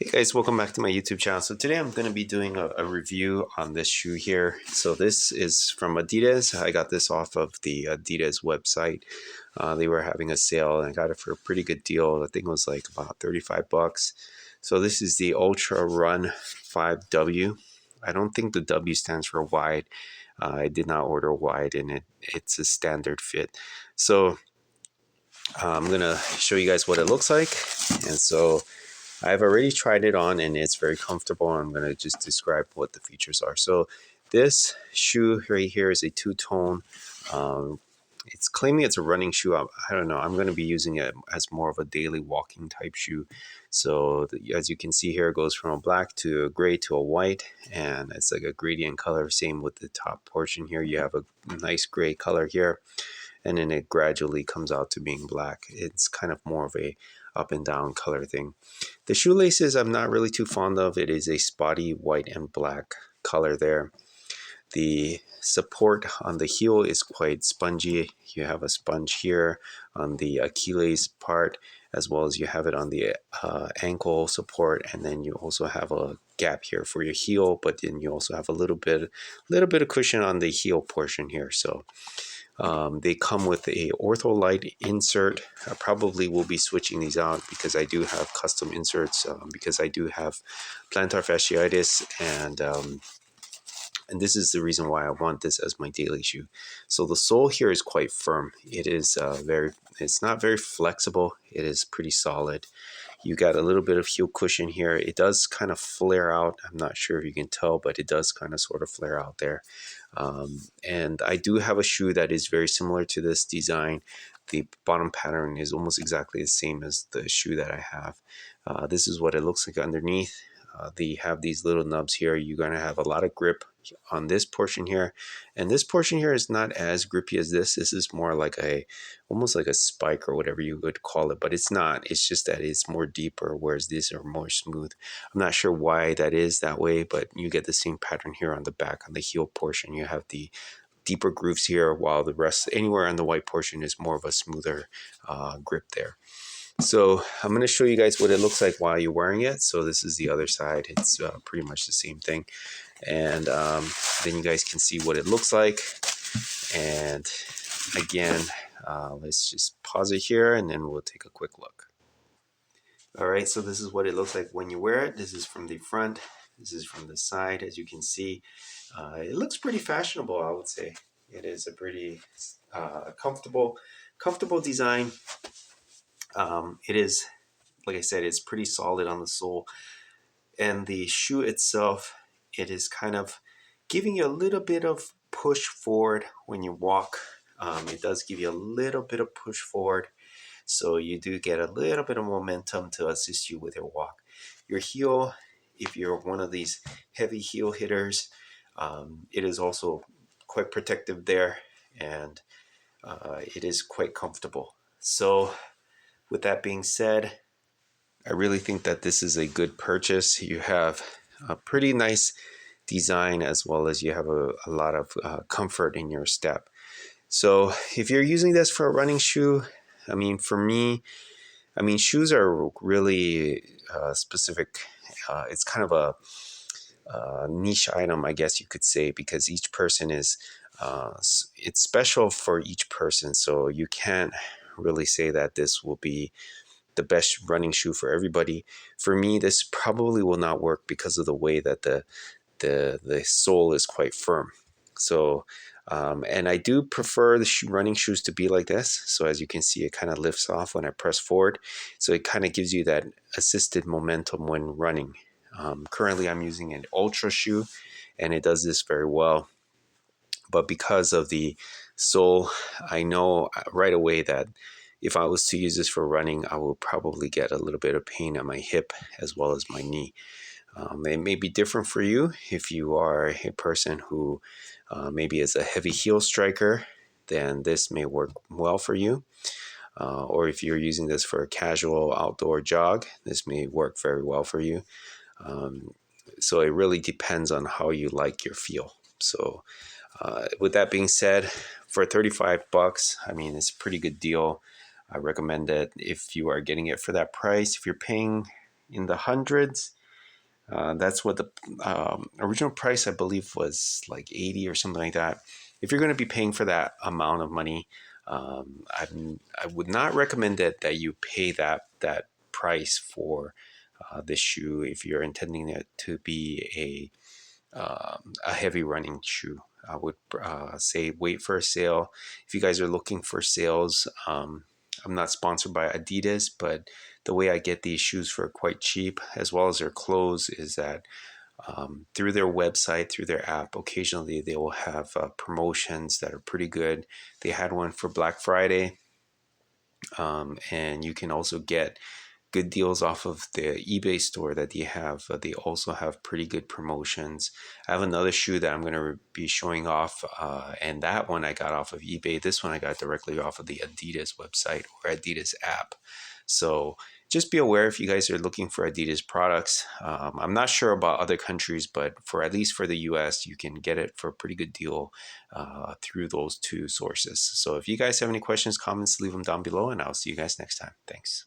Hey guys, welcome back to my YouTube channel. So today I'm going to be doing a review on this shoe here. So this is from Adidas. I got this off of the Adidas website. They were having a sale and I got it for a pretty good deal. I think it was like about 35 bucks. So this is the Ultrarun 5W. I don't think the W stands for wide. I did not order wide and it's a standard fit. So I'm going to show you guys what it looks like. And so I've already tried it on and it's very comfortable. I'm going to just describe what the features are. So this shoe right here is a two-tone. Um, it's claiming it's a running shoe. I don't know. I'm going to be using it as more of a daily walking type shoe. So as you can see here, it goes from a black to a gray to a white, and it's like a gradient color. Same with the top portion here. You have a nice gray color here, and then it gradually comes out to being black. It's kind of more of a up and down color thing. The shoelaces I'm not really too fond of. It is a spotty white and black color there. The support on the heel is quite spongy. You have a sponge here on the Achilles part, as well as you have it on the ankle support, and then you also have a gap here for your heel, but then you also have a little bit of cushion on the heel portion here. So they come with a ortholite insert. I probably will be switching these out because I do have custom inserts because I do have plantar fasciitis, and this is the reason why I want this as my daily shoe. So the sole here is quite firm. It is it's not very flexible. It is pretty solid. You got a little bit of heel cushion here. It does kind of flare out. I'm not sure if you can tell, but it does kind of sort of flare out there. And I do have a shoe that is very similar to this design. The bottom pattern is almost exactly the same as the shoe that I have. This is what it looks like underneath. They have these little nubs here. You're going to have a lot of grip on this portion here, and this portion here is not as grippy as this. This is more like almost like a spike or whatever you would call it, but it's not. It's just that it's more deeper, whereas these are more smooth. I'm not sure why that is that way, but you get the same pattern here on the back. On the heel portion, you have the deeper grooves here, while the rest anywhere on the white portion is more of a smoother grip there. So I'm going to show you guys what it looks like while you're wearing it. So this is the other side. It's pretty much the same thing. And then you guys can see what it looks like. And again, let's just pause it here and then we'll take a quick look. All right, so this is what it looks like when you wear it. This is from the front. This is from the side. As you can see, it looks pretty fashionable, I would say. It is a pretty comfortable design. It is, like I said, it's pretty solid on the sole, and the shoe itself, it is kind of giving you a little bit of push forward when you walk. It does give you a little bit of push forward, so you do get a little bit of momentum to assist you with your walk. Your heel, if you're one of these heavy heel hitters, it is also quite protective there, and it is quite comfortable. So with that being said, I really think that this is a good purchase. You have a pretty nice design, as well as you have a lot of comfort in your step. So if you're using this for a running shoe, I mean, for me, I mean, shoes are really specific. It's kind of a niche item, I guess you could say, because each person is, it's special for each person. So you can't really say that this will be the best running shoe for everybody. For me, this probably will not work because of the way that the sole is quite firm. So, and I do prefer the running shoes to be like this. So as you can see, it kind of lifts off when I press forward. So it kind of gives you that assisted momentum when running. Currently, I'm using an Ultra shoe, and it does this very well. But because of the sole, I know right away that if I was to use this for running, I will probably get a little bit of pain on my hip as well as my knee. It may be different for you if you are a person who maybe is a heavy heel striker, then this may work well for you. Or if you're using this for a casual outdoor jog, this may work very well for you. So it really depends on how you like your feel. So with that being said, for 35 bucks, I mean, it's a pretty good deal. I recommend it if you are getting it for that price. If you're paying in the hundreds. That's what the original price, I believe, was like 80 or something like that. If you're going to be paying for that amount of money, I would not recommend that you pay that price for this shoe if you're intending it to be a heavy running shoe. I would say wait for a sale. If you guys are looking for sales, I'm not sponsored by Adidas, but the way I get these shoes for quite cheap, as well as their clothes, is that through their website, through their app, occasionally they will have promotions that are pretty good. They had one for Black Friday, and you can also get good deals off of the eBay store that they have. They also have pretty good promotions. I have another shoe that I'm going to be showing off, and that one I got off of eBay. This one I got directly off of the Adidas website or Adidas app. So just be aware if you guys are looking for Adidas products. I'm not sure about other countries, but for at least for the US, you can get it for a pretty good deal through those two sources. So if you guys have any questions, comments, leave them down below, and I'll see you guys next time. Thanks.